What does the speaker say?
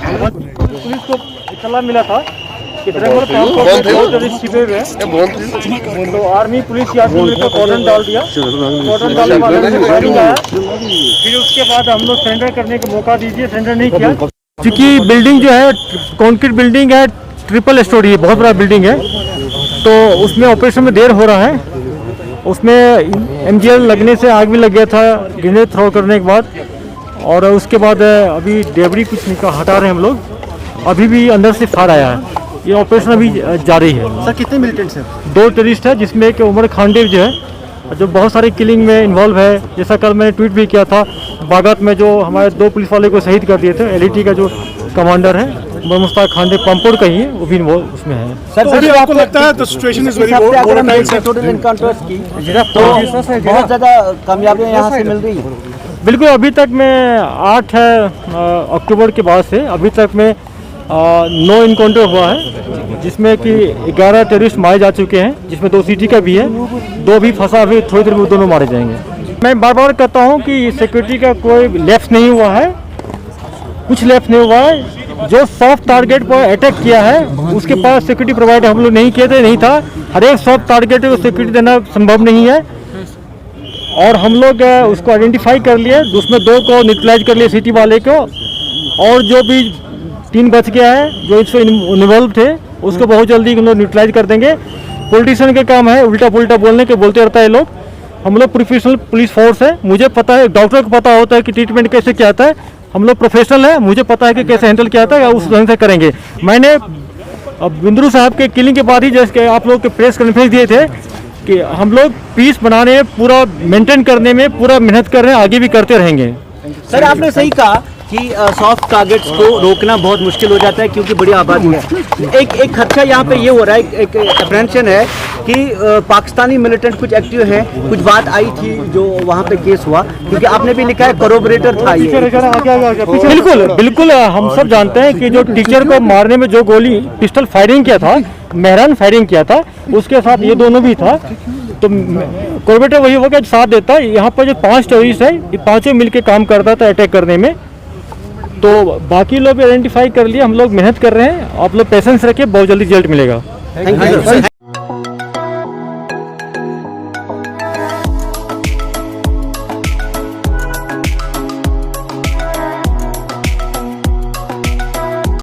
Police को इत्तला मिला था कि ड्रैगन टेररिस्ट छिपे हुए हैं, तो आर्मी पुलिस की आदमी मिलकर कॉर्डन डाल दिया। कॉर्डन डालने के बाद फायरिंग आया, फिर उसके बाद हम लोग सरेंडर करने का मौका दीजिए, सरेंडर नहीं किया। क्योंकि बिल्डिंग जो है कंक्रीट बिल्डिंग है, ट्रिपल स्टोरी है, बहुत बड़ा बिल्डिंग है, तो उसमें ऑपरेशन में देर हो रहा है। उसमें MGL लगने से आग भी लग गया था ग्रेनेड थ्रो करने के बाद, और उसके बाद अभी डेबरी कुछ हटा रहे हैं हम लोग। अभी भी अंदर से फायर आया है, ये ऑपरेशन अभी जारी है। सर कितने मिलिटेंट्स हैं? 2 टेररिस्ट है, जिसमें एक उमर खांडे जो है, जो बहुत सारे किलिंग में इन्वॉल्व है। जैसा कल मैंने ट्वीट भी किया था, बागत में जो हमारे 2 पुलिस वाले को शहीद कर दिए थे, LET का जो कमांडर है मुश्ताक खांडे पंपोड़ का ही है, वो भी उसमें है। सर आपको लगता है the situation is very volatile total encounters की तो बहुत ज़्यादा कामयाबियाँ यहाँ से मिल रही है? बिल्कुल, अभी तक में 8 अक्टूबर के बाद से अभी तक में 9 इनकाउंटर हुआ है, जिसमें कि 11 टेररिस्ट मारे जा चुके हैं, जिसमें 2 सिटी का भी है, 2 भी फंसा, अभी थोड़ी देर में दोनों मारे जाएंगे। मैं बार बार कहता हूँ कि सिक्योरिटी का कोई लैप्स नहीं हुआ है, कुछ लैप्स नहीं हुआ है। जो सॉफ्ट टारगेट पर अटैक किया है उसके पास सिक्योरिटी प्रोवाइड हम लोग नहीं किए थे, नहीं था। हर एक सॉफ्ट टारगेट को सिक्योरिटी देना संभव नहीं है, और हम लोग उसको आइडेंटिफाई कर लिए, उसमें 2 को न्यूट्रलाइज कर लिए सिटी वाले को, और जो भी 3 बच गया है जो इसमें इन्वॉल्व थे उसको बहुत जल्दी हम लोग न्यूट्रलाइज कर देंगे। पॉलिटिशियन का काम है उल्टा पुल्टा बोलने के, बोलते रहता है लोग। हम लोग प्रोफेशनल पुलिस फोर्स है, मुझे पता है, डॉक्टर को पता होता है कि ट्रीटमेंट कैसे किया जाता है। हम लोग प्रोफेशनल है, मुझे पता है कि कैसे हैंडल किया जाता है, उस ढंग से करेंगे। मैंने बिंद्रू साहब के किलिंग के बाद ही जैसे आप लोग के प्रेस कॉन्फ्रेंस दिए थे कि हम लोग पीस बनाने में, पूरा मेंटेन करने में पूरा मेहनत कर रहे हैं, आगे भी करते रहेंगे। सर आपने सही कहा कि सॉफ्ट टारगेट्स को रोकना बहुत मुश्किल हो जाता है क्योंकि बड़ी आबादी है। एक खदशा यहाँ पे ये हो रहा है, एक अप्रेंशन है कि पाकिस्तानी मिलिटेंट कुछ एक्टिव हैं। कुछ बात आई थी जो वहाँ पे केस हुआ, क्योंकि आपने भी लिखा है कोरोबरेटर था ये। बिल्कुल बिल्कुल, हम सब जानते हैं कि जो टीचर को मारने में जो गोली पिस्टल फायरिंग किया था, मेहरान फायरिंग किया था, उसके साथ ये दोनों भी था। तो कोरोबरेटर वही होगा जो साथ देता है। यहाँ पर जो 5 टेररिस्ट है, ये 5 मिलकर काम करता था अटैक करने में। तो बाकी लोग भी आइडेंटिफाई कर लिए, हम लोग मेहनत कर रहे हैं। आप लोग पेशेंस रखिए, बहुत जल्दी रिजल्ट मिलेगा। Thank you sir.